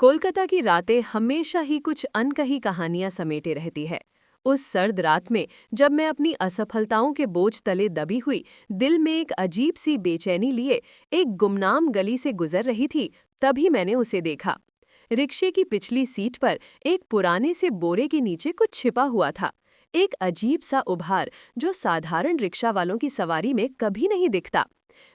कोलकाता की रातें हमेशा ही कुछ अनकही कहानियां समेटे रहती है। उस सर्द रात में जब मैं अपनी असफलताओं के बोझ तले दबी हुई, दिल में एक अजीब सी बेचैनी लिए एक गुमनाम गली से गुजर रही थी, तभी मैंने उसे देखा। रिक्शे की पिछली सीट पर एक पुराने से बोरे के नीचे कुछ छिपा हुआ था। एक अजीब सा उभार जो साधारण रिक्शा वालों की सवारी में कभी नहीं दिखता।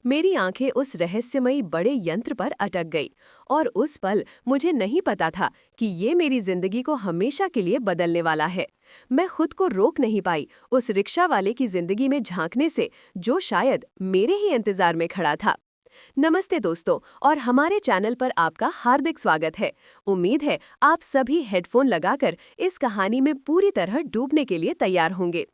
मेरी आंखें उस रहस्यमयी बड़े यंत्र पर अटक गई और उस पल मुझे नहीं पता था कि ये मेरी जिंदगी को हमेशा के लिए बदलने वाला है। मैं खुद को रोक नहीं पाई उस रिक्शा वाले की जिंदगी में झांकने से, जो शायद मेरे ही इंतजार में खड़ा था। नमस्ते दोस्तों, और हमारे चैनल पर आपका हार्दिक स्वागत है। उम्मीद है आप सभी हेडफोन लगाकर इस कहानी में पूरी तरह डूबने के लिए तैयार होंगे।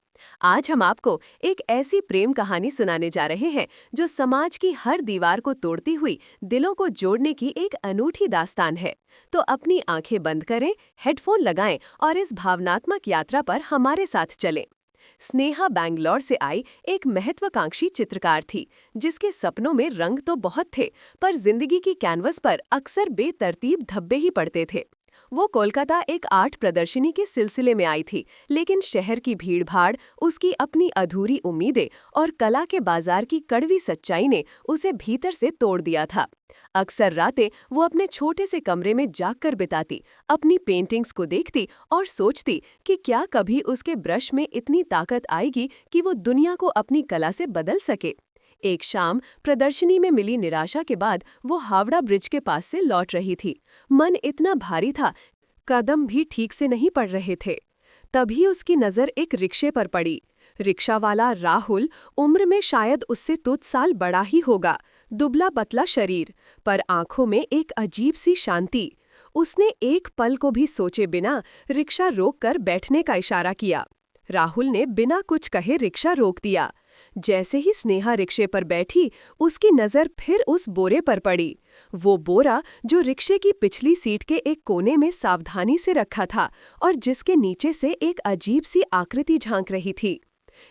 आज हम आपको एक ऐसी प्रेम कहानी सुनाने जा रहे हैं जो समाज की हर दीवार को तोड़ती हुई दिलों को जोड़ने की एक अनूठी दास्तान है। तो अपनी आंखें बंद करें, हेडफोन लगाएं और इस भावनात्मक यात्रा पर हमारे साथ चलें। स्नेहा बैंगलोर से आई एक महत्वाकांक्षी चित्रकार थी, जिसके सपनों में रंग तो बहुत थे, पर जिंदगी की कैनवस पर अक्सर बेतरतीब धब्बे ही पड़ते थे। वो कोलकाता एक आर्ट प्रदर्शनी के सिलसिले में आई थी, लेकिन शहर की भीड़भाड़, उसकी अपनी अधूरी उम्मीदें और कला के बाजार की कड़वी सच्चाई ने उसे भीतर से तोड़ दिया था। अक्सर रातें वो अपने छोटे से कमरे में जागकर बिताती, अपनी पेंटिंग्स को देखती और सोचती कि क्या कभी उसके ब्रश में इतनी ताकत आएगी कि वो दुनिया को अपनी कला से बदल सके। एक शाम प्रदर्शनी में मिली निराशा के बाद वो हावड़ा ब्रिज के पास से लौट रही थी। मन इतना भारी था, कदम भी ठीक से नहीं पड़ रहे थे। तभी उसकी नज़र एक रिक्शे पर पड़ी। रिक्शा वाला राहुल, उम्र में शायद उससे तुझ साल बड़ा ही होगा, दुबला पतला शरीर, पर आंखों में एक अजीब सी शांति। उसने एक पल को भी सोचे बिना रिक्शा रोककर बैठने का इशारा किया। राहुल ने बिना कुछ कहे रिक्शा रोक दिया। जैसे ही स्नेहा रिक्शे पर बैठी, उसकी नज़र फिर उस बोरे पर पड़ी। वो बोरा जो रिक्शे की पिछली सीट के एक कोने में सावधानी से रखा था और जिसके नीचे से एक अजीब सी आकृति झांक रही थी।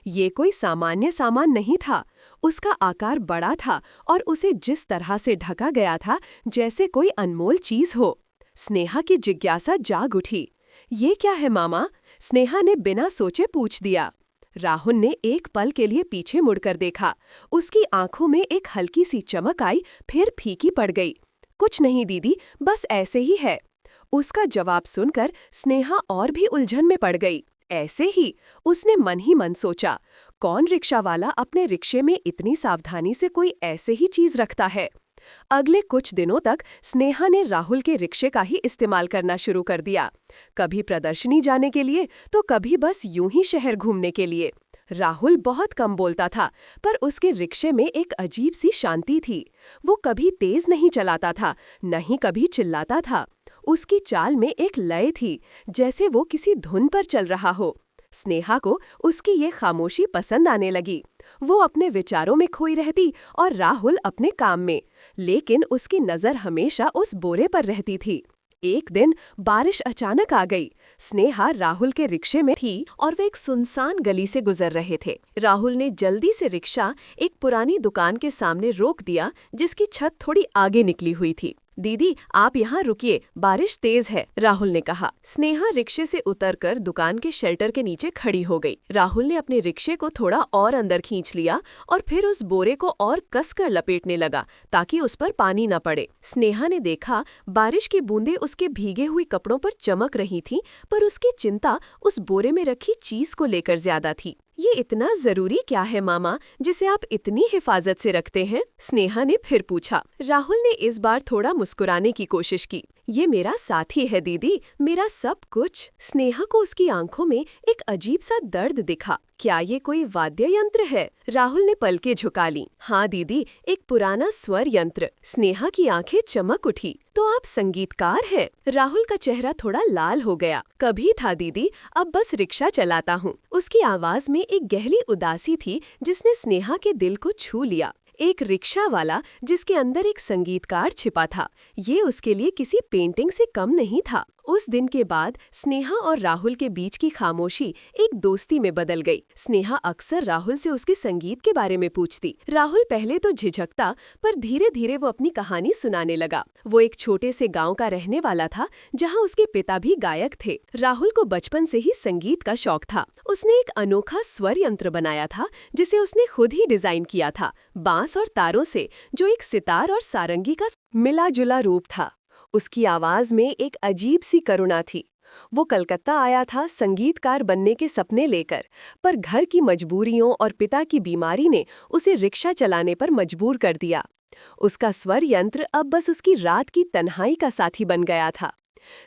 ये कोई सामान्य सामान नहीं था। उसका आकार बड़ा था और उसे जिस तरह से ढका गया था जैसे कोई अनमोल चीज हो। स्नेहा की जिज्ञासा जाग उठी। ये क्या है मामा? स्नेहा ने बिना सोचे पूछ दिया। राहुल ने एक पल के लिए पीछे मुड़कर देखा। उसकी आंखों में एक हल्की सी चमक आई, फिर फीकी पड़ गई। कुछ नहीं दीदी, बस ऐसे ही है। उसका जवाब सुनकर स्नेहा और भी उलझन में पड़ गई। ऐसे ही? उसने मन ही मन सोचा, कौन रिक्शा वाला अपने रिक्शे में इतनी सावधानी से कोई ऐसे ही चीज रखता है। अगले कुछ दिनों तक स्नेहा ने राहुल के रिक्शे का ही इस्तेमाल करना शुरू कर दिया, कभी प्रदर्शनी जाने के लिए तो कभी बस यूं ही शहर घूमने के लिए। राहुल बहुत कम बोलता था, पर उसके रिक्शे में एक अजीब सी शांति थी। वो कभी तेज नहीं चलाता था, न ही कभी चिल्लाता था। उसकी चाल में एक लय थी, जैसे वो किसी धुन पर चल रहा हो। स्नेहा को उसकी ये खामोशी पसंद आने लगी। वो अपने विचारों में खोई रहती और राहुल अपने काम में, लेकिन उसकी नज़र हमेशा उस बोरे पर रहती थी। एक दिन बारिश अचानक आ गई। स्नेहा राहुल के रिक्शे में थी और वे एक सुनसान गली से गुजर रहे थे। राहुल ने जल्दी से रिक्शा एक पुरानी दुकान के सामने रोक दिया, जिसकी छत थोड़ी आगे निकली हुई थी। दीदी, आप यहाँ रुकिए, बारिश तेज है, राहुल ने कहा। स्नेहा रिक्शे से उतरकर दुकान के शेल्टर के नीचे खड़ी हो गई। राहुल ने अपने रिक्शे को थोड़ा और अंदर खींच लिया और फिर उस बोरे को और कसकर लपेटने लगा ताकि उस पर पानी न पड़े। स्नेहा ने देखा बारिश की बूंदें उसके भीगे हुए कपड़ों पर चमक रही थीं, पर उसकी चिंता उस बोरे में रखी चीज को लेकर ज्यादा थी। ये इतना जरूरी क्या है मामा, जिसे आप इतनी हिफाजत से रखते हैं? स्नेहा ने फिर पूछा। राहुल ने इस बार थोड़ा मुस्कुराने की कोशिश की। ये मेरा साथी है दीदी, मेरा सब कुछ। स्नेहा को उसकी आंखों में एक अजीब सा दर्द दिखा। क्या ये कोई वाद्य यंत्र है? राहुल ने पलकें झुका ली। हाँ दीदी, एक पुराना स्वर यंत्र। स्नेहा की आंखें चमक उठी। तो आप संगीतकार हैं? राहुल का चेहरा थोड़ा लाल हो गया। कभी था दीदी, अब बस रिक्शा चलाता हूँ। उसकी आवाज में एक गहरी उदासी थी जिसने स्नेहा के दिल को छू लिया। एक रिक्शा वाला जिसके अंदर एक संगीतकार छिपा था, ये उसके लिए किसी पेंटिंग से कम नहीं था। उस दिन के बाद स्नेहा और राहुल के बीच की खामोशी एक दोस्ती में बदल गई। स्नेहा अक्सर राहुल से उसके संगीत के बारे में पूछती। राहुल पहले तो झिझकता, पर धीरे धीरे वो अपनी कहानी सुनाने लगा। वो एक छोटे से गांव का रहने वाला था, जहां उसके पिता भी गायक थे। राहुल को बचपन से ही संगीत का शौक था। उसने एक अनोखा स्वर यंत्र बनाया था, जिसे उसने खुद ही डिजाइन किया था, बांस और तारों से, जो एक सितार और सारंगी का मिला जुला रूप था। उसकी आवाज में एक अजीब सी करुणा थी। वो कलकत्ता आया था संगीतकार बनने के सपने लेकर, पर घर की मजबूरियों और पिता की बीमारी ने उसे रिक्शा चलाने पर मजबूर कर दिया। उसका स्वर यंत्र अब बस उसकी रात की तन्हाई का साथी बन गया था।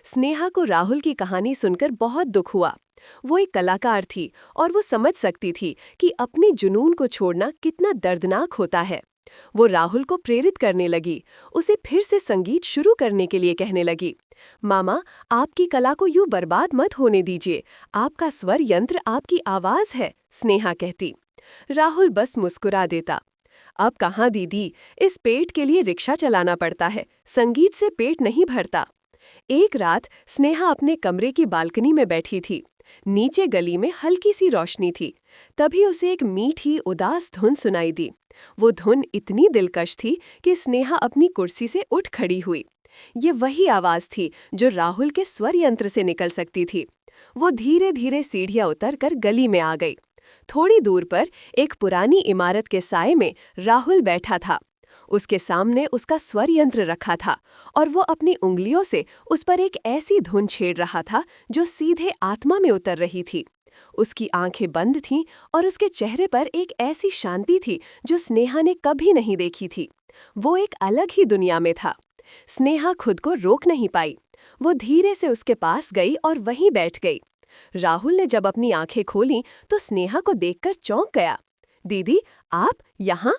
स्नेहा को राहुल की कहानी सुनकर बहुत दुख हुआ। वो एक कलाकार थी और वो समझ सकती थी कि अपने जुनून को छोड़ना कितना दर्दनाक होता है। वो राहुल को प्रेरित करने लगी, उसे फिर से संगीत शुरू करने के लिए कहने लगी। मामा, आपकी कला को यूं बर्बाद मत होने दीजिए, आपका स्वर यंत्र आपकी आवाज है, स्नेहा कहती। राहुल बस मुस्कुरा देता। अब कहाँ दीदी, इस पेट के लिए रिक्शा चलाना पड़ता है, संगीत से पेट नहीं भरता। एक रात स्नेहा अपने कमरे की बालकनी में बैठी थी। नीचे गली में हल्की सी रोशनी थी। तभी उसे एक मीठी उदास धुन सुनाई दी। वो धुन इतनी दिलकश थी कि स्नेहा अपनी कुर्सी से उठ खड़ी हुई। ये वही आवाज थी जो राहुल के स्वर यंत्र से निकल सकती थी। वो धीरे धीरे सीढ़ियां उतरकर गली में आ गई। थोड़ी दूर पर एक पुरानी इमारत के साए में राहुल बैठा था। उसके सामने उसका स्वर यंत्र रखा था और वो अपनी उंगलियों से उस पर एक ऐसी धुन छेड़ रहा था जो सीधे आत्मा में उतर रही थी। उसकी आंखें बंद थीं और उसके चेहरे पर एक ऐसी शांति थी जो स्नेहा ने कभी नहीं देखी थी। वो एक अलग ही दुनिया में था। स्नेहा खुद को रोक नहीं पाई। वो धीरे से उसके पास गई और वहीं बैठ गई। राहुल ने जब अपनी आंखें खोलीं तो स्नेहा को देखकर चौंक गया। दीदी, आप यहाँ?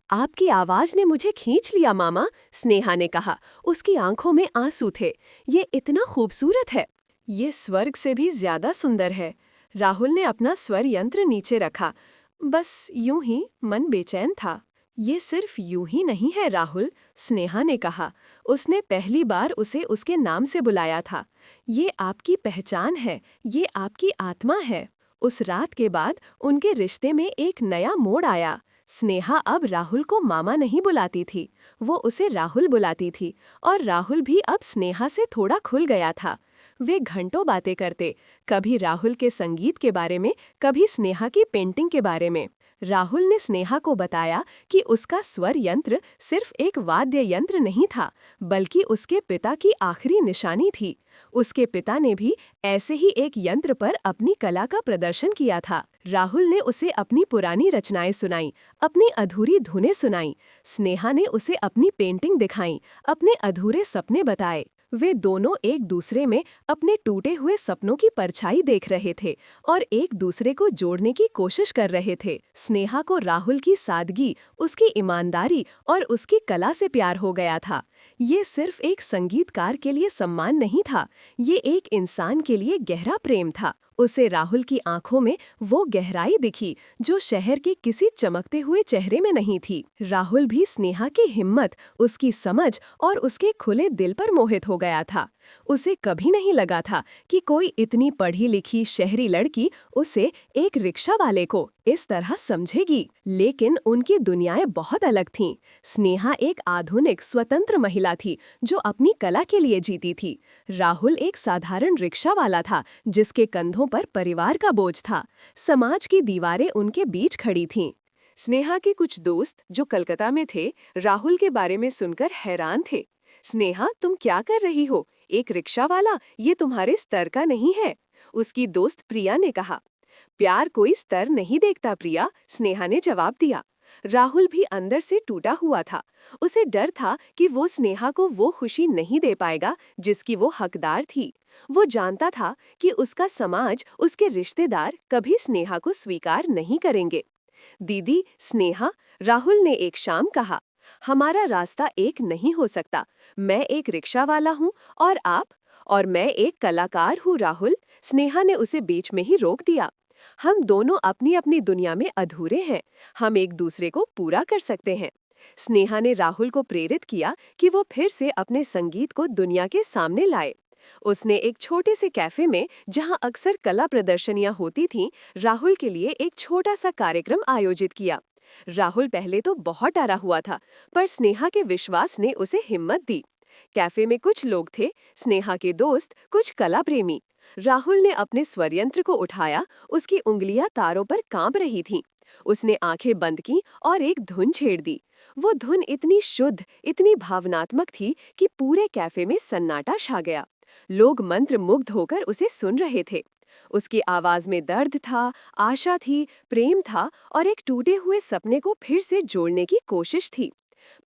आपकी आवाज ने मुझे खींच लिया मामा, स्नेहा ने कहा। उसकी आंखों में आंसू थे। ये इतना खूबसूरत है। ये स्वर्ग से भी ज्यादा सुंदर है। राहुल ने अपना स्वर यंत्र नीचे रखा। बस यूं ही मन बेचैन था। ये सिर्फ यूं ही नहीं है राहुल, स्नेहा ने कहा। उसने पहली बार उसे उसके नाम से बुलाया था। ये आपकी पहचान है, ये आपकी आत्मा है। उस रात के बाद उनके रिश्ते में एक नया मोड़ आया। स्नेहा अब राहुल को मामा नहीं बुलाती थी, वो उसे राहुल बुलाती थी, और राहुल भी अब स्नेहा से थोड़ा खुल गया था। वे घंटों बातें करते, कभी राहुल के संगीत के बारे में, कभी स्नेहा की पेंटिंग के बारे में। राहुल ने स्नेहा को बताया कि उसका स्वर यंत्र सिर्फ एक वाद्य यंत्र नहीं था, बल्कि उसके पिता की आखिरी निशानी थी। उसके पिता ने भी ऐसे ही एक यंत्र पर अपनी कला का प्रदर्शन किया था। राहुल ने उसे अपनी पुरानी रचनाएं सुनाई, अपनी अधूरी धुनें सुनाई। स्नेहा ने उसे अपनी पेंटिंग दिखाई, अपने अधूरे सपने बताए। वे दोनों एक दूसरे में अपने टूटे हुए सपनों की परछाई देख रहे थे और एक दूसरे को जोड़ने की कोशिश कर रहे थे। स्नेहा को राहुल की सादगी, उसकी ईमानदारी और उसकी कला से प्यार हो गया था। ये सिर्फ एक संगीतकार के लिए सम्मान नहीं था, ये एक इंसान के लिए गहरा प्रेम था। उसे राहुल की आंखों में वो गहराई दिखी जो शहर के किसी चमकते हुए चेहरे में नहीं थी। राहुल भी स्नेहा की हिम्मत, उसकी समझ और उसके खुले दिल पर मोहित हो गया था। उसे कभी नहीं लगा था कि कोई इतनी पढ़ी लिखी शहरी लड़की उसे, एक रिक्शा वाले को, इस तरह समझेगी। लेकिन उनकी दुनियाएं बहुत अलग थीं। स्नेहा एक आधुनिक स्वतंत्र महिला थी जो अपनी कला के लिए जीती थी। राहुल एक साधारण रिक्शा वाला था जिसके कंधों पर परिवार का बोझ था। समाज की दीवारें उनके बीच खड़ी थीं। स्नेहा के कुछ दोस्त जो कलकत्ता में थे, राहुल के बारे में सुनकर हैरान थे। स्नेहा, तुम क्या कर रही हो? एक रिक्शा वाला, ये तुम्हारे स्तर का नहीं है। उसकी दोस्त प्रिया ने कहा। प्यार कोई स्तर नहीं देखता प्रिया, स्नेहा ने जवाब दिया। राहुल भी अंदर से टूटा हुआ था। उसे डर था कि वो स्नेहा को वो खुशी नहीं दे पाएगा जिसकी वो हकदार थी। वो जानता था कि उसका समाज, उसके रिश्तेदार कभी स्नेहा को स्वीकार नहीं करेंगे। दीदी, स्नेहा, राहुल ने एक शाम कहा, हमारा रास्ता एक नहीं हो सकता। मैं एक रिक्शा वाला हूँ और आप, और मैं एक कलाकार हूँ राहुल, स्नेहा ने उसे बीच में ही रोक दिया। हम दोनों अपनी अपनी दुनिया में अधूरे हैं, हम एक दूसरे को पूरा कर सकते हैं। स्नेहा ने राहुल को प्रेरित किया कि वो फिर से अपने संगीत को दुनिया के सामने लाए। उसने एक छोटे से कैफे में, जहां अक्सर कला प्रदर्शनियां होती थीं, राहुल के लिए एक छोटा सा कार्यक्रम आयोजित किया। राहुल पहले तो बहुत डरा हुआ था, पर स्नेहा के विश्वास ने उसे हिम्मत दी। कैफे में कुछ लोग थे, स्नेहा के दोस्त, कुछ कला प्रेमी। राहुल ने अपने स्वरयंत्र को उठाया, उसकी उंगलियां तारों पर कांप रही थीं। उसने आंखें बंद की और एक धुन छेड़ दी। वो धुन इतनी शुद्ध, इतनी भावनात्मक थी कि पूरे कैफे में सन्नाटा छा गया। लोग मंत्रमुग्ध होकर उसे सुन रहे थे। उसकी आवाज में दर्द था, आशा थी, प्रेम था और एक टूटे हुए सपने को फिर से जोड़ने की कोशिश थी।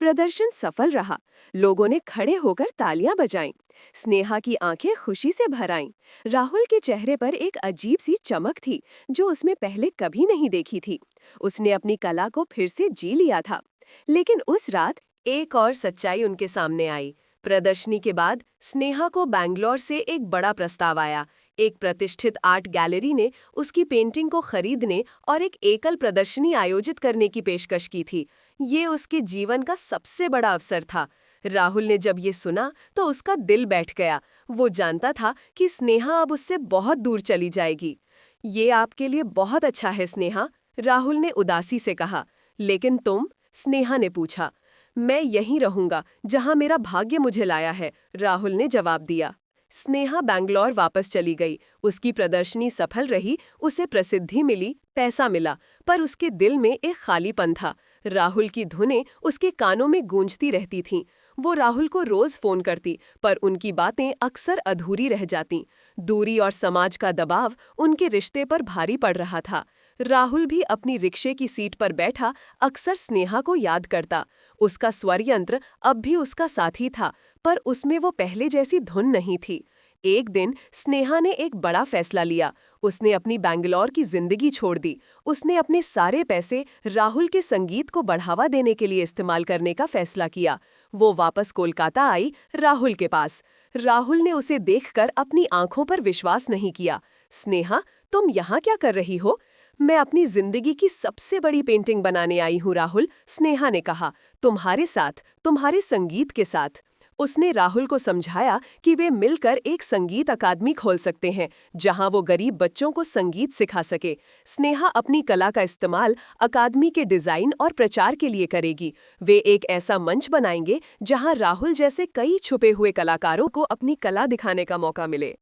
प्रदर्शन सफल रहा। लोगों ने खड़े होकर तालियां बजाईं। स्नेहा की आंखें खुशी से भर आईं। राहुल के चेहरे पर एक अजीब सी चमक थी, जो उसमें पहले कभी नहीं देखी थी। उसने अपनी कला को फिर से जी लिया था। लेकिन उस रात एक और सच्चाई उनके सामने आई। प्रदर्शनी के बाद स्नेहा को बैंगलोर से एक बड़ा प्रस्ताव आया। एक प्रतिष्ठित आर्ट गैलरी ने उसकी पेंटिंग को खरीदने और एक एकल प्रदर्शनी आयोजित करने की पेशकश की थी। ये उसके जीवन का सबसे बड़ा अवसर था। राहुल ने जब ये सुना तो उसका दिल बैठ गया। वो जानता था कि स्नेहा अब उससे बहुत दूर चली जाएगी। ये आपके लिए बहुत अच्छा है स्नेहा, राहुल ने उदासी से कहा। लेकिन तुम? स्नेहा ने पूछा। मैं यहीं रहूंगा जहां मेरा भाग्य मुझे लाया है, राहुल ने जवाब दिया। स्नेहा बैंगलोर वापस चली गई। उसकी प्रदर्शनी सफल रही, उसे प्रसिद्धि मिली, पैसा मिला, पर उसके दिल में एक खालीपन था। राहुल की धुनें उसके कानों में गूंजती रहती थीं। वो राहुल को रोज फोन करती, पर उनकी बातें अक्सर अधूरी रह जातीं। दूरी और समाज का दबाव उनके रिश्ते पर भारी पड़ रहा था। राहुल भी अपनी रिक्शे की सीट पर बैठा अक्सर स्नेहा को याद करता। उसका स्वर यंत्र अब भी उसका साथी था, पर उसमें वो पहले जैसी धुन नहीं थी। एक दिन स्नेहा ने एक बड़ा फैसला लिया। उसने अपनी बैंगलोर की जिंदगी छोड़ दी। उसने अपने सारे पैसे राहुल के संगीत को बढ़ावा देने के लिए इस्तेमाल करने का फैसला किया। वो वापस कोलकाता आई, राहुल के पास। राहुल ने उसे देखकर अपनी आंखों पर विश्वास नहीं किया। स्नेहा, तुम यहाँ क्या कर रही हो? मैं अपनी जिंदगी की सबसे बड़ी पेंटिंग बनाने आई हूँ राहुल, स्नेहा ने कहा। तुम्हारे साथ, तुम्हारे संगीत के साथ। उसने राहुल को समझाया कि वे मिलकर एक संगीत अकादमी खोल सकते हैं, जहां वो गरीब बच्चों को संगीत सिखा सके। स्नेहा अपनी कला का इस्तेमाल अकादमी के डिजाइन और प्रचार के लिए करेगी। वे एक ऐसा मंच बनाएंगे जहां राहुल जैसे कई छुपे हुए कलाकारों को अपनी कला दिखाने का मौका मिले।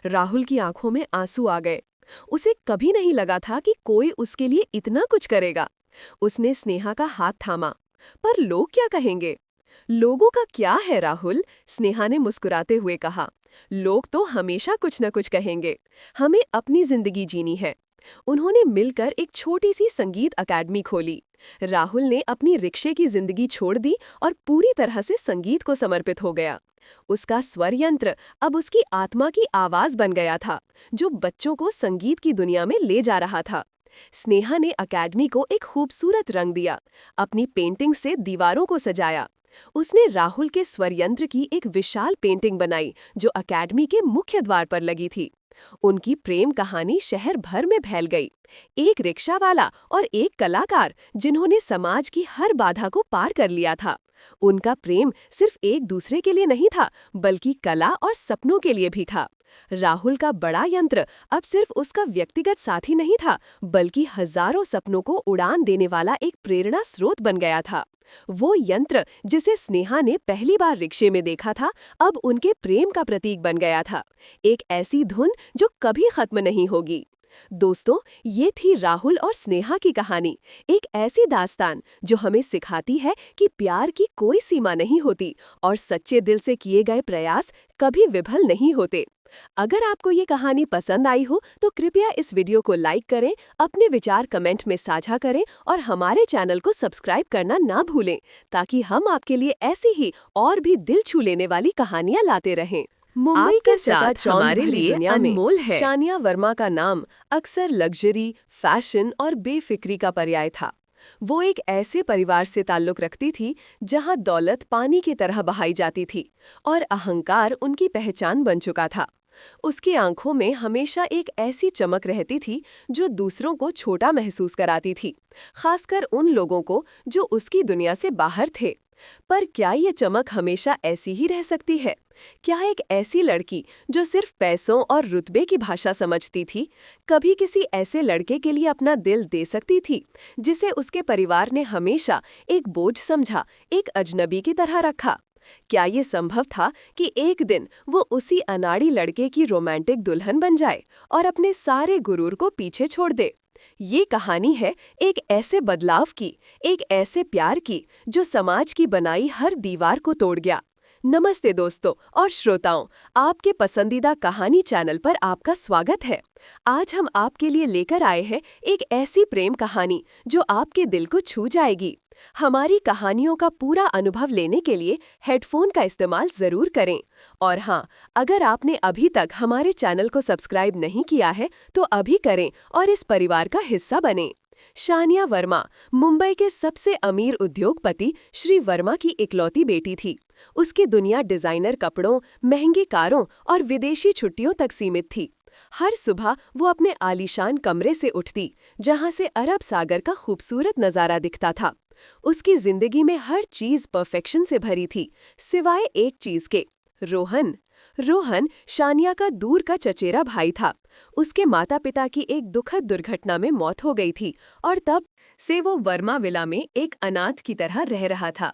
राहुल की आंखों में आंसू आ गए। उसे कभी नहीं लगा था कि कोई उसके लिए इतना कुछ करेगा। उसने स्नेहा का हाथ थामा। पर लोग क्या कहेंगे? लोगों का क्या है राहुल, स्नेहा ने मुस्कुराते हुए कहा। लोग तो हमेशा कुछ न कुछ कहेंगे। हमें अपनी जिंदगी जीनी है। उन्होंने मिलकर एक छोटी सी संगीत अकादमी खोली। राहुल ने अपनी रिक्शे की जिंदगी छोड़ दी और पूरी तरह से संगीत को समर्पित हो गया। उसका स्वर यंत्र अब उसकी आत्मा की आवाज बन गया था, जो बच्चों को संगीत की दुनिया में ले जा रहा था। स्नेहा ने अकादमी को एक खूबसूरत रंग दिया, अपनी पेंटिंग से दीवारों को सजाया। उसने राहुल के स्वर यंत्र की एक विशाल पेंटिंग बनाई, जो अकादमी के मुख्य द्वार पर लगी थी। उनकी प्रेम कहानी शहर भर में फैल गई। एक रिक्शा वाला और एक कलाकार, जिन्होंने समाज की हर बाधा को पार कर लिया था। उनका प्रेम सिर्फ एक दूसरे के लिए नहीं था, बल्कि कला और सपनों के लिए भी था। राहुल का बड़ा यंत्र अब सिर्फ उसका व्यक्तिगत साथी नहीं था, बल्कि हजारों सपनों को उड़ान देने वाला एक प्रेरणा स्रोत बन गया था। वो यंत्र जिसे स्नेहा ने पहली बार रिक्शे में देखा था, अब उनके प्रेम का प्रतीक बन गया था। एक ऐसी धुन जो कभी खत्म नहीं होगी। दोस्तों, ये थी राहुल और स्नेहा की कहानी। एक ऐसी दास्तान जो हमें सिखाती है कि प्यार की कोई सीमा नहीं होती और सच्चे दिल से किए गए प्रयास कभी विफल नहीं होते। अगर आपको ये कहानी पसंद आई हो तो कृपया इस वीडियो को लाइक करें, अपने विचार कमेंट में साझा करें और हमारे चैनल को सब्सक्राइब करना ना भूलें, ताकि हम आपके लिए ऐसी ही और भी दिल छू लेने वाली कहानियां लाते रहें। मुंबई के साथ हमारे लिए अनमोल है। शानिया वर्मा का नाम अक्सर लग्जरी, फैशन और बेफिक्री का पर्याय था। वो एक ऐसे परिवार से ताल्लुक रखती थी जहां दौलत पानी की तरह बहाई जाती थी और अहंकार उनकी पहचान बन चुका था। उसकी आंखों में हमेशा एक ऐसी चमक रहती थी जो दूसरों को छोटा महसूस कराती थी, खासकर उन लोगों को जो उसकी दुनिया से बाहर थे। पर क्या ये चमक हमेशा ऐसी ही रह सकती है? क्या एक ऐसी लड़की जो सिर्फ पैसों और रुतबे की भाषा समझती थी, कभी किसी ऐसे लड़के के लिए अपना दिल दे सकती थी, जिसे उसके परिवार ने हमेशा एक बोझ समझा, एक अजनबी की तरह रखा? क्या ये संभव था कि एक दिन वो उसी अनाड़ी लड़के की रोमांटिक दुल्हन बन जाए और अपने सारे गुरूर को पीछे छोड़ दे? ये कहानी है एक ऐसे बदलाव की, एक ऐसे प्यार की जो समाज की बनाई हर दीवार को तोड़ गया। नमस्ते दोस्तों और श्रोताओं, आपके पसंदीदा कहानी चैनल पर आपका स्वागत है। आज हम आपके लिए लेकर आए हैं एक ऐसी प्रेम कहानी जो आपके दिल को छू जाएगी। हमारी कहानियों का पूरा अनुभव लेने के लिए हेडफोन का इस्तेमाल ज़रूर करें। और हाँ, अगर आपने अभी तक हमारे चैनल को सब्सक्राइब नहीं किया है तो अभी करें और इस परिवार का हिस्सा बनें। शानिया वर्मा मुंबई के सबसे अमीर उद्योगपति श्री वर्मा की इकलौती बेटी थी। उसकी दुनिया डिजाइनर कपड़ों, महंगी कारों और विदेशी छुट्टियों तक सीमित थी। हर सुबह वो अपने आलीशान कमरे से उठती, जहां से अरब सागर का खूबसूरत नज़ारा दिखता था। उसकी जिंदगी में हर चीज परफेक्शन से भरी थी, सिवाय एक चीज के, रोहन। रोहन शानिया का दूर का चचेरा भाई था। उसके माता पिता की एक दुखद दुर्घटना में मौत हो गई थी और तब से वो वर्मा विला में एक अनाथ की तरह रह रहा था।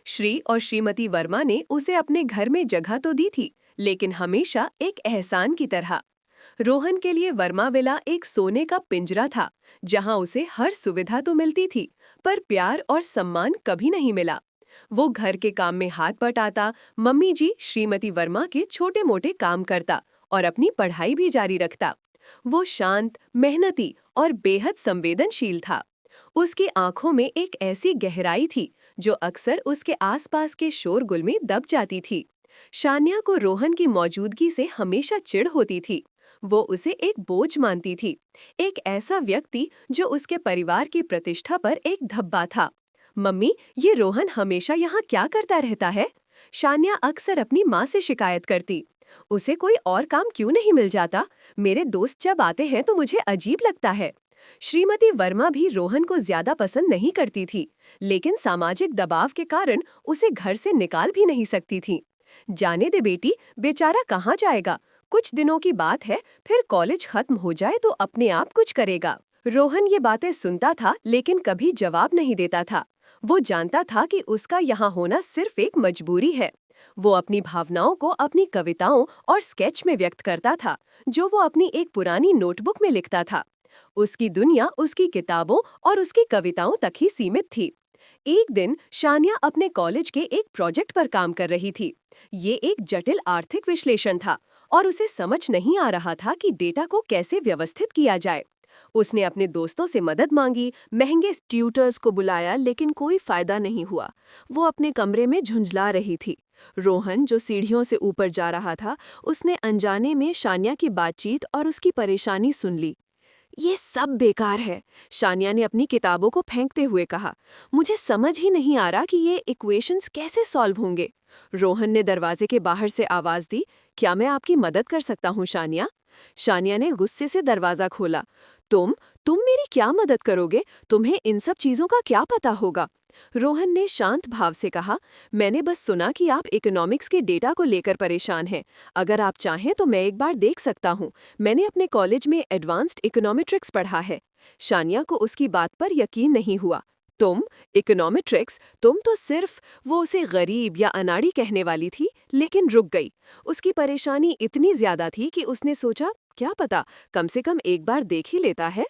श्री और श्रीमती वर्मा ने उसे अपने घर में जगह तो दी थी, लेकिन हमेशा एक एहसान की तरह। रोहन के लिए वर्मा विला एक सोने का पिंजरा था, जहां उसे हर सुविधा तो मिलती थी, पर प्यार और सम्मान कभी नहीं मिला। वो घर के काम में हाथ बटाता, मम्मी जी श्रीमती वर्मा के छोटे मोटे काम करता और अपनी पढ़ाई भी जारी रखता। वो शांत, मेहनती और बेहद संवेदनशील था। उसकी आंखों में एक ऐसी गहराई थी जो अक्सर उसके आसपास के शोरगुल में दब जाती थी। शानिया को रोहन की मौजूदगी से हमेशा चिढ़ होती थी। वो उसे एक बोझ मानती थी, एक ऐसा व्यक्ति जो उसके परिवार की प्रतिष्ठा पर एक धब्बा था। मम्मी, ये रोहन हमेशा यहाँ क्या करता रहता है? शानिया अक्सर अपनी माँ से शिकायत करती। उसे कोई और काम क्यों नहीं मिल जाता? मेरे दोस्त जब आते हैं तो मुझे अजीब लगता है। श्रीमती वर्मा भी रोहन को ज्यादा पसंद नहीं करती थी, लेकिन सामाजिक दबाव के कारण उसे घर से निकाल भी नहीं सकती थी। जाने दे बेटी, बेचारा कहाँ जाएगा? कुछ दिनों की बात है, फिर कॉलेज खत्म हो जाए तो अपने आप कुछ करेगा। रोहन ये बातें सुनता था, लेकिन कभी जवाब नहीं देता था। वो जानता था कि उसका यहाँ होना सिर्फ एक मजबूरी है। वो अपनी भावनाओं को अपनी कविताओं और स्केच में व्यक्त करता था, जो वो अपनी एक पुरानी नोटबुक में लिखता था। उसकी दुनिया उसकी किताबों और उसकी कविताओं तक ही सीमित थी। एक दिन शानिया अपने कॉलेज के एक प्रोजेक्ट पर काम कर रही थी। ये एक जटिल आर्थिक विश्लेषण था और उसे समझ नहीं आ रहा था कि डेटा को कैसे व्यवस्थित किया जाए। उसने अपने दोस्तों से मदद मांगी, महंगे ट्यूटर्स को बुलाया, लेकिन कोई फायदा नहीं हुआ। वो अपने कमरे में झुंझला रही थी। रोहन, जो सीढ़ियों से ऊपर जा रहा था, उसने अनजाने में शानिया की बातचीत और उसकी परेशानी सुन ली। ये सब बेकार है, शानिया ने अपनी किताबों को फेंकते हुए कहा। मुझे समझ ही नहीं आ रहा कि ये इक्वेशंस कैसे सॉल्व होंगे। रोहन ने दरवाजे के बाहर से आवाज दी, क्या मैं आपकी मदद कर सकता हूँ शानिया? शानिया ने गुस्से से दरवाजा खोला। तुम मेरी क्या मदद करोगे? तुम्हें इन सब चीजों का क्या पता होगा? रोहन ने शांत भाव से कहा, मैंने बस सुना कि आप इकोनॉमिक्स के डेटा को लेकर परेशान हैं। अगर आप चाहें तो मैं एक बार देख सकता हूँ। मैंने अपने कॉलेज में एडवांस्ड इकोनॉमेट्रिक्स पढ़ा है। शानिया को उसकी बात पर यकीन नहीं हुआ। तुम इकोनॉमेट्रिक्स? तुम तो सिर्फ, वो उसे गरीब या अनाड़ी कहने वाली थी, लेकिन रुक गई। उसकी परेशानी इतनी ज्यादा थी कि उसने सोचा, क्या पता, कम से कम एक बार देख ही लेता है।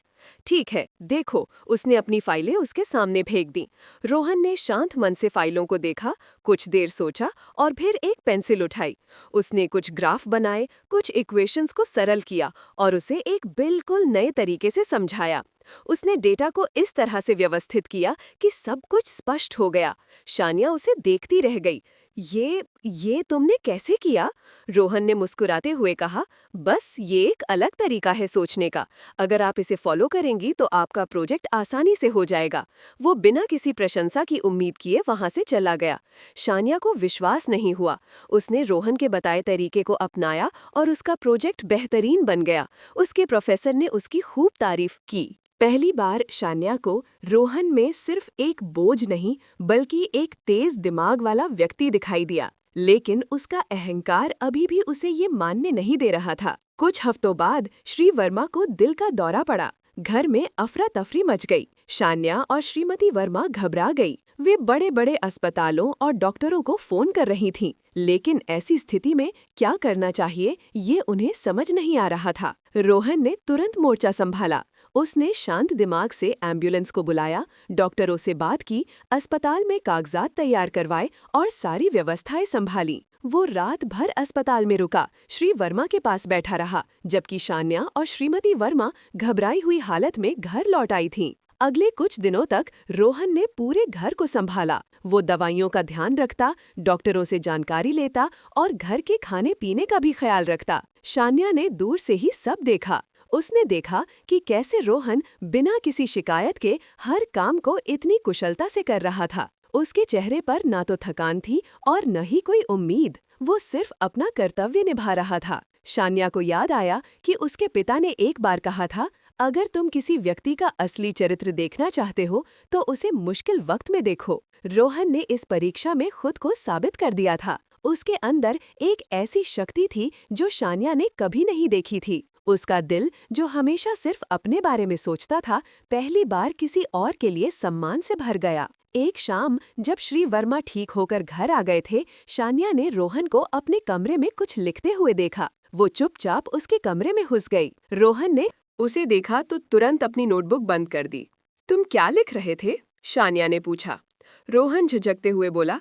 ठीक है, देखो। उसने अपनी फाइलें उसके सामने फेंक दी। रोहन ने शांत मन से फाइलों को देखा, कुछ देर सोचा और फिर एक पेंसिल उठाई। उसने कुछ ग्राफ बनाए, कुछ इक्वेशंस को सरल किया और उसे एक बिल्कुल नए तरीके से समझाया। उसने डेटा को इस तरह से व्यवस्थित किया कि सब कुछ स्पष्ट हो गया। शानिया उसे देखती रह गई। ये तुमने कैसे किया? रोहन ने मुस्कुराते हुए कहा, बस ये एक अलग तरीका है सोचने का। अगर आप इसे फॉलो करेंगी तो आपका प्रोजेक्ट आसानी से हो जाएगा। वो बिना किसी प्रशंसा की उम्मीद किए वहां से चला गया। शानिया को विश्वास नहीं हुआ। उसने रोहन के बताए तरीके को अपनाया और उसका प्रोजेक्ट बेहतरीन बन गया। उसके प्रोफेसर ने उसकी खूब तारीफ की। पहली बार शान्या को रोहन में सिर्फ एक बोझ नहीं बल्कि एक तेज दिमाग वाला व्यक्ति दिखाई दिया, लेकिन उसका अहंकार अभी भी उसे ये मानने नहीं दे रहा था। कुछ हफ्तों बाद श्री वर्मा को दिल का दौरा पड़ा। घर में अफरा तफरी मच गई। शान्या और श्रीमती वर्मा घबरा गई। वे बड़े बड़े अस्पतालों और डॉक्टरों को फोन कर रही थीं, लेकिन ऐसी स्थिति में क्या करना चाहिए ये उन्हें समझ नहीं आ रहा था। रोहन ने तुरंत मोर्चा संभाला। उसने शांत दिमाग से एम्बुलेंस को बुलाया, डॉक्टरों से बात की, अस्पताल में कागजात तैयार करवाए और सारी व्यवस्थाएं संभाली। वो रात भर अस्पताल में रुका, श्री वर्मा के पास बैठा रहा, जबकि शान्या और श्रीमती वर्मा घबराई हुई हालत में घर लौट आई थीं। अगले कुछ दिनों तक रोहन ने पूरे घर को संभाला। वो दवाइयों का ध्यान रखता, डॉक्टरों से जानकारी लेता और घर के खाने पीने का भी ख्याल रखता। शान्या ने दूर से ही सब देखा। उसने देखा कि कैसे रोहन बिना किसी शिकायत के हर काम को इतनी कुशलता से कर रहा था। उसके चेहरे पर ना तो थकान थी और न ही कोई उम्मीद। वो सिर्फ अपना कर्तव्य निभा रहा था। शान्या को याद आया कि उसके पिता ने एक बार कहा था, अगर तुम किसी व्यक्ति का असली चरित्र देखना चाहते हो तो उसे मुश्किल वक्त में देखो। रोहन ने इस परीक्षा में खुद को साबित कर दिया था। उसके अंदर एक ऐसी शक्ति थी जो शान्या ने कभी नहीं देखी थी। उसका दिल, जो हमेशा सिर्फ अपने बारे में सोचता था, पहली बार किसी और के लिए सम्मान से भर गया। एक शाम जब श्री वर्मा ठीक होकर घर आ गए थे, शान्या ने रोहन को अपने कमरे में कुछ लिखते हुए देखा। वो चुपचाप उसके कमरे में घुस गई। रोहन ने उसे देखा तो तुरंत अपनी नोटबुक बंद कर दी। तुम क्या लिख रहे थे? शान्या ने पूछा। रोहन झिझकते हुए बोला,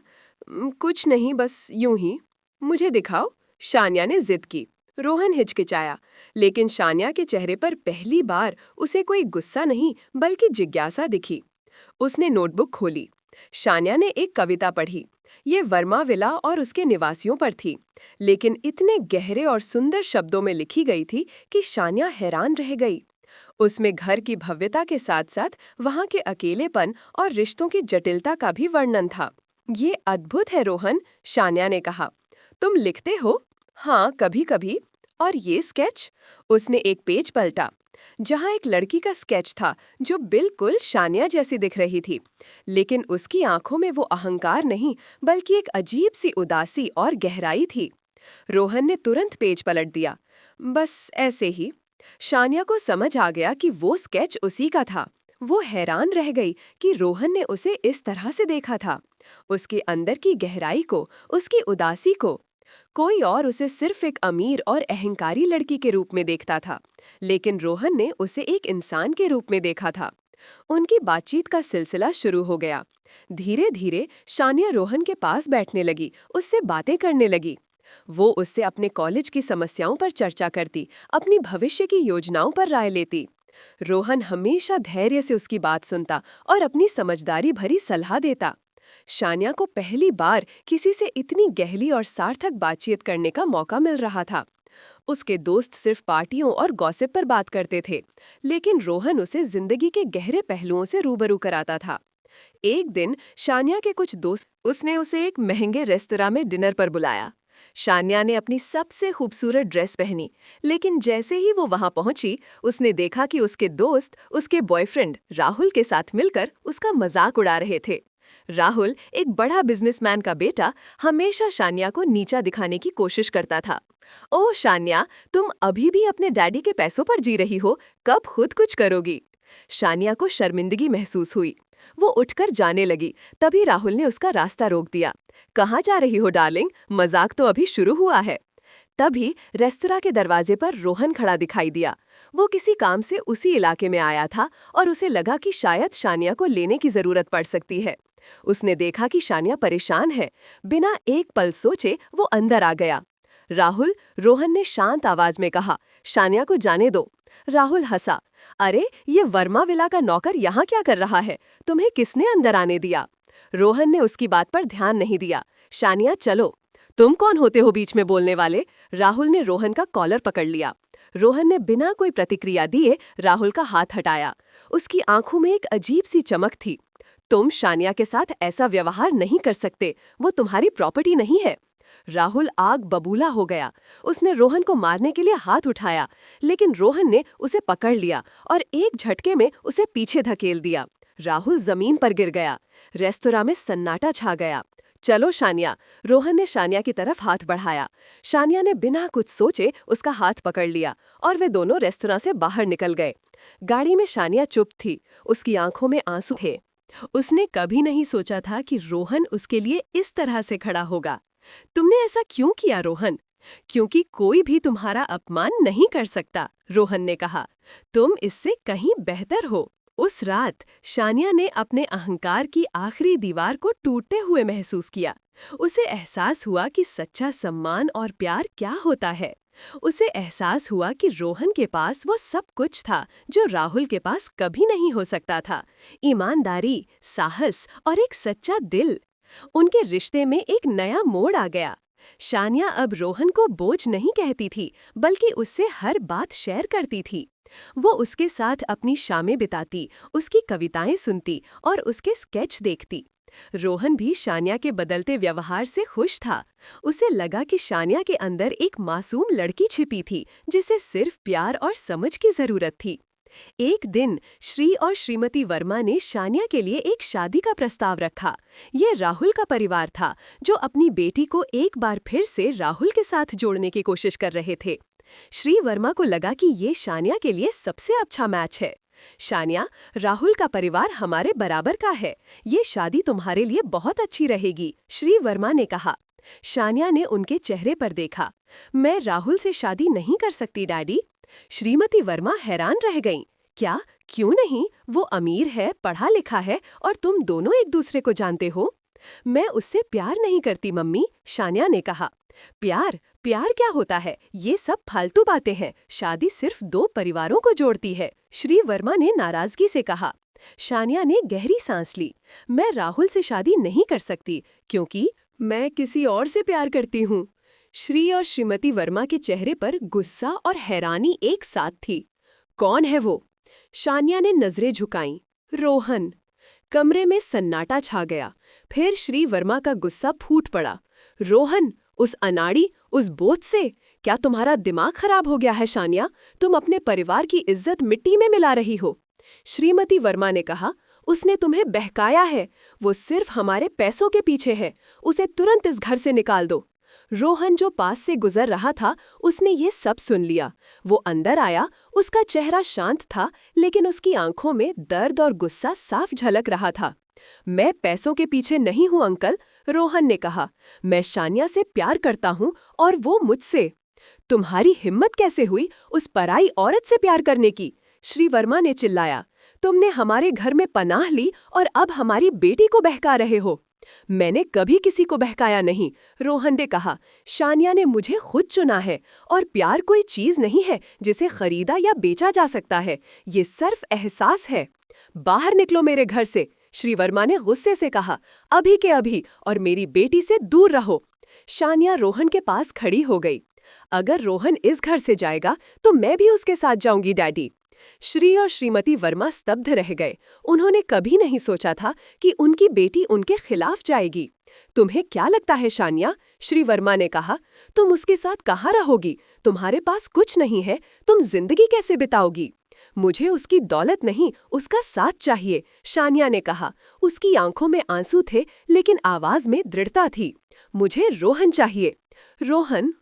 कुछ नहीं, बस यूं ही। मुझे दिखाओ, शान्या ने जिद की। रोहन हिचकिचाया, लेकिन शान्या के चेहरे पर पहली बार उसे कोई गुस्सा नहीं बल्कि जिज्ञासा दिखी। उसने नोटबुक खोली। शान्या ने एक कविता पढ़ी। ये वर्मा विला और उसके निवासियों पर थी, लेकिन इतने गहरे और सुंदर शब्दों में लिखी गई थी कि शान्या हैरान रह गई। उसमें घर की भव्यता के साथ साथ वहाँ के अकेलेपन और रिश्तों की जटिलता का भी वर्णन था। ये अद्भुत है रोहन, शान्या ने कहा। तुम लिखते हो? हाँ, कभी कभी। और ये स्केच? उसने एक पेज पलटा, जहाँ एक लड़की का स्केच था जो बिल्कुल शान्या जैसी दिख रही थी, लेकिन उसकी आंखों में वो अहंकार नहीं बल्कि एक अजीब सी उदासी और गहराई थी। रोहन ने तुरंत पेज पलट दिया। बस ऐसे ही। शान्या को समझ आ गया कि वो स्केच उसी का था। वो हैरान रह गई कि रोहन ने उसे इस तरह से देखा था, उसके अंदर की गहराई को, उसकी उदासी को। कोई और उसे सिर्फ एक अमीर और अहंकारी लड़की के रूप में देखता था, लेकिन रोहन ने उसे एक इंसान के रूप में देखा था। उनकी बातचीत का सिलसिला शुरू हो गया। धीरे धीरे शान्या रोहन के पास बैठने लगी, उससे बातें करने लगी। वो उससे अपने कॉलेज की समस्याओं पर चर्चा करती, अपनी भविष्य की योजनाओं पर राय लेती। रोहन हमेशा धैर्य से उसकी बात सुनता और अपनी समझदारी भरी सलाह देता। शान्या को पहली बार किसी से इतनी गहरी और सार्थक बातचीत करने का मौका मिल रहा था। उसके दोस्त सिर्फ पार्टियों और गॉसिप पर बात करते थे, लेकिन रोहन उसे जिंदगी के गहरे पहलुओं से रूबरू कराता था। एक दिन शान्या के कुछ दोस्त उसने उसे एक महंगे रेस्तरां में डिनर पर बुलाया। शान्या ने अपनी सबसे खूबसूरत ड्रेस पहनी, लेकिन जैसे ही वो वहां पहुंची, उसने देखा कि उसके दोस्त उसके बॉयफ्रेंड राहुल के साथ मिलकर उसका मजाक उड़ा रहे थे। राहुल, एक बड़ा बिजनेसमैन का बेटा, हमेशा शान्या को नीचा दिखाने की कोशिश करता था। ओह शान्या, तुम अभी भी अपने डैडी के पैसों पर जी रही हो, कब खुद कुछ करोगी? शान्या को शर्मिंदगी महसूस हुई। वो उठकर जाने लगी, तभी राहुल ने उसका रास्ता रोक दिया। कहाँ जा रही हो डार्लिंग, मजाक तो अभी शुरू हुआ है। तभी रेस्तरां के दरवाजे पर रोहन खड़ा दिखाई दिया। वो किसी काम से उसी इलाके में आया था और उसे लगा कि शायद शान्या को लेने की जरूरत पड़ सकती है। उसने देखा कि शान्या परेशान है। बिना एक पल सोचे वो अंदर आ गया। राहुल, रोहन ने शांत आवाज में कहा, शान्या को जाने दो। राहुल हंसा। अरे, ये वर्मा विला का नौकर यहाँ क्या कर रहा है? तुम्हें किसने अंदर आने दिया? रोहन ने उसकी बात पर ध्यान नहीं दिया। शान्या, चलो। तुम कौन होते हो बीच में बोलने वाले? राहुल ने रोहन का कॉलर पकड़ लिया। रोहन ने बिना कोई प्रतिक्रिया दिए राहुल का हाथ हटाया। उसकी आंखों में एक अजीब सी चमक थी। तुम शान्या के साथ ऐसा व्यवहार नहीं कर सकते, वो तुम्हारी प्रॉपर्टी नहीं है। राहुल आग बबूला हो गया। उसने रोहन को मारने के लिए हाथ उठाया, लेकिन रोहन ने उसे पकड़ लिया और एक झटके में उसे पीछे धकेल दिया। राहुल जमीन पर गिर गया। रेस्तोरां में सन्नाटा छा गया। चलो शानिया, रोहन ने शानिया की तरफ हाथ बढ़ाया। शानिया ने बिना कुछ सोचे उसका हाथ पकड़ लिया और वे दोनों रेस्तोरां से बाहर निकल गए। गाड़ी में शानिया चुप थी, उसकी आंखों में आंसू थे। उसने कभी नहीं सोचा था कि रोहन उसके लिए इस तरह से खड़ा होगा। तुमने ऐसा क्यों किया रोहन? क्योंकि कोई भी तुम्हारा अपमान नहीं कर सकता, रोहन ने कहा। तुम इससे कहीं बेहतर हो। उस रात शानिया ने अपने अहंकार की आखिरी दीवार को टूटते हुए महसूस किया। उसे एहसास हुआ कि सच्चा सम्मान और प्यार क्या होता है। उसे एहसास हुआ कि रोहन के पास वो सब कुछ था जो राहुल के पास कभी नहीं हो सकता था। ईमानदारी, साहस और एक सच्चा दिल। उनके रिश्ते में एक नया मोड़ आ गया। शानिया अब रोहन को बोझ नहीं कहती थी, बल्कि उससे हर बात शेयर करती थी। वो उसके साथ अपनी शामें बिताती, उसकी कविताएं सुनती और उसके स्केच देखती। रोहन भी शानिया के बदलते व्यवहार से खुश था। उसे लगा कि शानिया के अंदर एक मासूम लड़की छिपी थी, जिसे सिर्फ प्यार और समझ की जरूरत थी। एक दिन श्री और श्रीमती वर्मा ने शानिया के लिए एक शादी का प्रस्ताव रखा। ये राहुल का परिवार था, जो अपनी बेटी को एक बार फिर से राहुल के साथ जोड़ने की कोशिश कर रहे थे। श्री वर्मा को लगा कि ये शानिया के लिए सबसे अच्छा मैच है। शानिया, राहुल का परिवार हमारे बराबर का है। ये शादी तुम्हारे लिए बहुत अच्छी रहेगी, श्री वर्मा ने कहा। शानिया ने उनके चेहरे पर देखा। मैं राहुल से शादी नहीं कर सकती डैडी। श्रीमती वर्मा हैरान रह गईं। क्या? क्यों नहीं? वो अमीर है, पढ़ा लिखा है और तुम दोनों एक दूसरे को जानते हो। मैं उससे प्यार नहीं करती मम्मी, शानिया ने कहा। प्यार? प्यार क्या होता है? ये सब फालतू बातें हैं। शादी सिर्फ दो परिवारों को जोड़ती है, श्री वर्मा ने नाराजगी से कहा। शानिया ने गहरी सांस ली। मैं राहुल से शादी नहीं कर सकती क्योंकि मैं किसी और से प्यार करती हूँ। श्री और श्रीमती वर्मा के चेहरे पर गुस्सा और हैरानी एक साथ थी। कौन है वो? शानिया ने नजरें झुकाईं। रोहन। कमरे में सन्नाटा छा गया। फिर श्री वर्मा का गुस्सा फूट पड़ा। रोहन, उस अनाड़ी, उस बोझ से? क्या तुम्हारा दिमाग खराब हो गया है शानिया? तुम अपने परिवार की इज्जत मिट्टी में मिला रही हो। श्रीमती वर्मा ने कहा, उसने तुम्हें बहकाया है। वो सिर्फ हमारे पैसों के पीछे है। उसे तुरंत इस घर से निकाल दो। रोहन, जो पास से गुजर रहा था, उसने ये सब सुन लिया। वो अंदर आया। उसका चेहरा शांत था, लेकिन उसकी आंखों में दर्द और गुस्सा साफ झलक रहा था। मैं पैसों के पीछे नहीं हूं अंकल, रोहन ने कहा। मैं शानिया से प्यार करता हूं और वो मुझसे। तुम्हारी हिम्मत कैसे हुई उस पराई औरत से प्यार करने की? श्री वर्मा ने चिल्लाया। तुमने हमारे घर में पनाह ली और अब हमारी बेटी को बहका रहे हो। मैंने कभी किसी को बहकाया नहीं, रोहन ने कहा। शानिया ने मुझे खुद चुना है और प्यार कोई चीज नहीं है जिसे खरीदा या बेचा जा सकता है। ये सिर्फ एहसास है। बाहर निकलो मेरे घर से, श्री वर्मा ने गुस्से से कहा। अभी के अभी, और मेरी बेटी से दूर रहो। शानिया रोहन के पास खड़ी हो गई। अगर रोहन इस घर से जाएगा तो मैं भी उसके साथ जाऊंगी डैडी। श्री और श्रीमती वर्मा स्तब्ध रह गए। उन्होंने कभी नहीं सोचा था कि उनकी बेटी उनके खिलाफ जाएगी। तुम्हें क्या लगता है शानिया? श्री वर्मा ने कहा। तुम उसके साथ कहाँ रहोगी? तुम्हारे पास कुछ नहीं है, तुम जिंदगी कैसे बिताओगी? मुझे उसकी दौलत नहीं, उसका साथ चाहिए, शानिया ने कहा। उसकी आंखों में आंसू थे, लेकिन आवाज में दृढ़ता थी। मुझे रोहन चाहिए। रोहन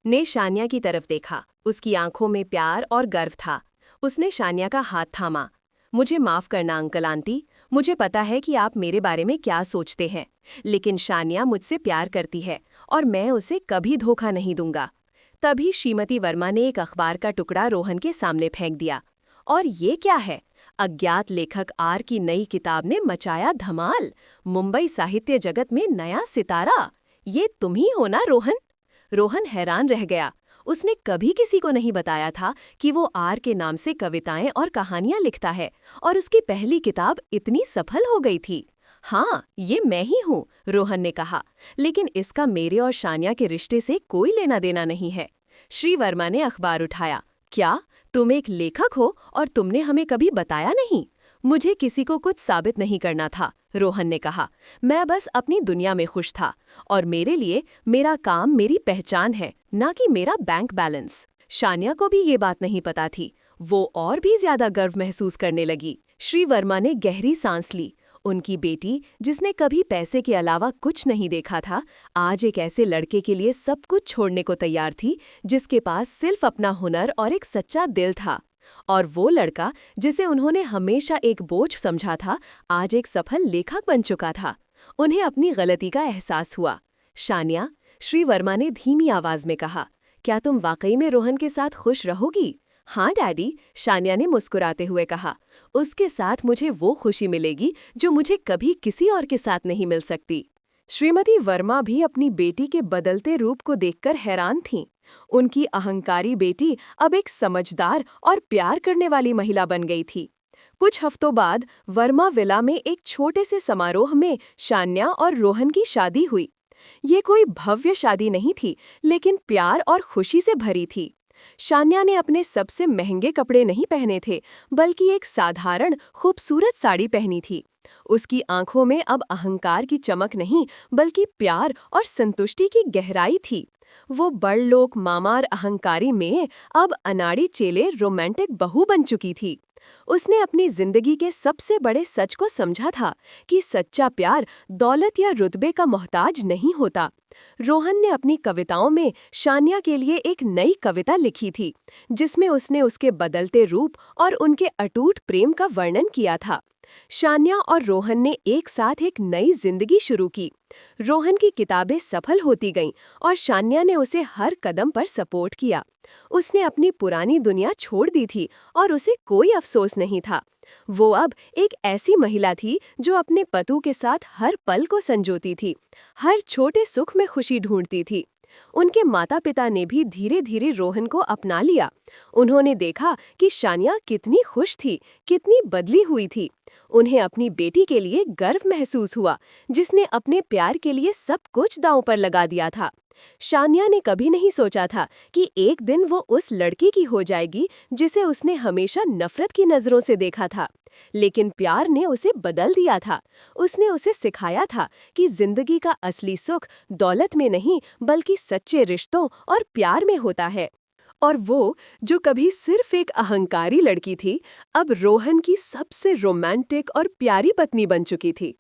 ने शानिया की तरफ देखा। उसकी आंखों में प्यार और गर्व था। उसने शानिया का हाथ थामा। मुझे माफ करना अंकल आंटी, मुझे पता है कि आप मेरे बारे में क्या सोचते हैं, लेकिन शानिया मुझसे प्यार करती है और मैं उसे कभी धोखा नहीं दूंगा। तभी श्रीमती वर्मा ने एक अखबार का टुकड़ा रोहन के सामने फेंक दिया। और ये क्या है? अज्ञात लेखक आर की नई किताब ने मचाया धमाल। मुंबई साहित्य जगत में नया सितारा। ये तुम ही हो ना रोहन? रोहन हैरान रह गया। उसने कभी किसी को नहीं बताया था कि वो आर के नाम से कविताएं और कहानियां लिखता है और उसकी पहली किताब इतनी सफल हो गई थी। हाँ, ये मैं ही हूँ, रोहन ने कहा, लेकिन इसका मेरे और शानिया के रिश्ते से कोई लेना देना नहीं है। श्री वर्मा ने अखबार उठाया। क्या तुम एक लेखक हो और तुमने हमें कभी बताया नहीं? मुझे किसी को कुछ साबित नहीं करना था, रोहन ने कहा। मैं बस अपनी दुनिया में खुश था और मेरे लिए मेरा काम मेरी पहचान है, ना कि मेरा बैंक बैलेंस। शानिया को भी ये बात नहीं पता थी। वो और भी ज्यादा गर्व महसूस करने लगी। श्री वर्मा ने गहरी सांस ली। उनकी बेटी, जिसने कभी पैसे के अलावा कुछ नहीं देखा था, आज एक ऐसे लड़के के लिए सब कुछ छोड़ने को तैयार थी जिसके पास सिर्फ अपना हुनर और एक सच्चा दिल था। और वो लड़का, जिसे उन्होंने हमेशा एक बोझ समझा था, आज एक सफल लेखक बन चुका था। उन्हें अपनी गलती का एहसास हुआ। शानिया, श्री वर्मा ने धीमी आवाज में कहा, क्या तुम वाकई में रोहन के साथ खुश रहोगी? हाँ डैडी, शानिया ने मुस्कुराते हुए कहा। उसके साथ मुझे वो खुशी मिलेगी जो मुझे कभी किसी और के साथ नहीं मिल सकती। श्रीमती वर्मा भी अपनी बेटी के बदलते रूप को देखकर हैरान थीं। उनकी अहंकारी बेटी अब एक समझदार और प्यार करने वाली महिला बन गई थी। कुछ हफ्तों बाद वर्मा विला में एक छोटे से समारोह में शान्या और रोहन की शादी हुई। ये कोई भव्य शादी नहीं थी, लेकिन प्यार और खुशी से भरी थी। शान्या ने अपने सबसे महंगे कपड़े नहीं पहने थे, बल्कि एक साधारण खूबसूरत साड़ी पहनी थी। उसकी आंखों में अब अहंकार की चमक नहीं, बल्कि प्यार और संतुष्टि की गहराई थी। वो बड़लोक मामार अहंकारी में अब अनाड़ी चेले रोमांटिक बहू बन चुकी थी। उसने अपनी जिंदगी के सबसे बड़े सच को समझा था कि सच्चा प्यार दौलत या रुतबे का मोहताज नहीं होता। रोहन ने अपनी कविताओं में शानिया के लिए एक नई कविता लिखी थी, जिसमें उसने उसके बदलते रूप और उनके अटूट प्रेम का वर्णन किया था। शानिया और रोहन ने एक साथ एक नई जिंदगी शुरू की। रोहन की किताबें सफल होती गईं और शानिया ने उसे हर कदम पर सपोर्ट किया। उसने अपनी पुरानी दुनिया छोड़ दी थी और उसे कोई अफसोस नहीं था। वो अब एक ऐसी महिला थी जो अपने पति के साथ हर पल को संजोती थी, हर छोटे सुख में खुशी ढूंढती थी। उनके माता पिता ने भी धीरे धीरे रोहन को अपना लिया। उन्होंने देखा कि शानिया कितनी खुश थी, कितनी बदली हुई थी। उन्हें अपनी बेटी के लिए गर्व महसूस हुआ, जिसने अपने प्यार के लिए सब कुछ दांव पर लगा दिया था। शानिया ने कभी नहीं सोचा था कि एक दिन वो उस लड़की की हो जाएगी जिसे उसने हमेशा नफरत की नजरों से देखा था। लेकिन प्यार ने उसे बदल दिया था। उसने उसे सिखाया था कि जिंदगी का असली सुख दौलत में नहीं, बल्कि सच्चे रिश्तों और प्यार में होता है। और वो, जो कभी सिर्फ एक अहंकारी लड़की थी, अब रोहन की सबसे रोमांटिक और प्यारी पत्नी बन चुकी थी।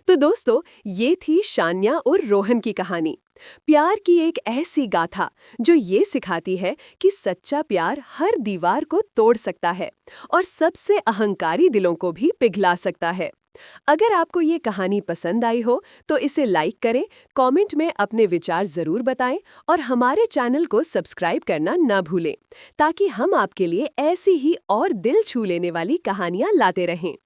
तो दोस्तों, ये थी शानिया और रोहन की कहानी। प्यार की एक ऐसी गाथा जो ये सिखाती है कि सच्चा प्यार हर दीवार को तोड़ सकता है और सबसे अहंकारी दिलों को भी पिघला सकता है। अगर आपको ये कहानी पसंद आई हो तो इसे लाइक करें, कमेंट में अपने विचार जरूर बताएं और हमारे चैनल को सब्सक्राइब करना न भूलें, ताकि हम आपके लिए ऐसी ही और दिल छू लेने वाली कहानियां लाते रहें।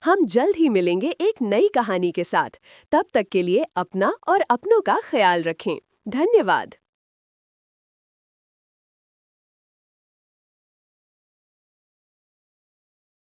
हम जल्द ही मिलेंगे एक नई कहानी के साथ। तब तक के लिए अपना और अपनों का ख्याल रखें। धन्यवाद।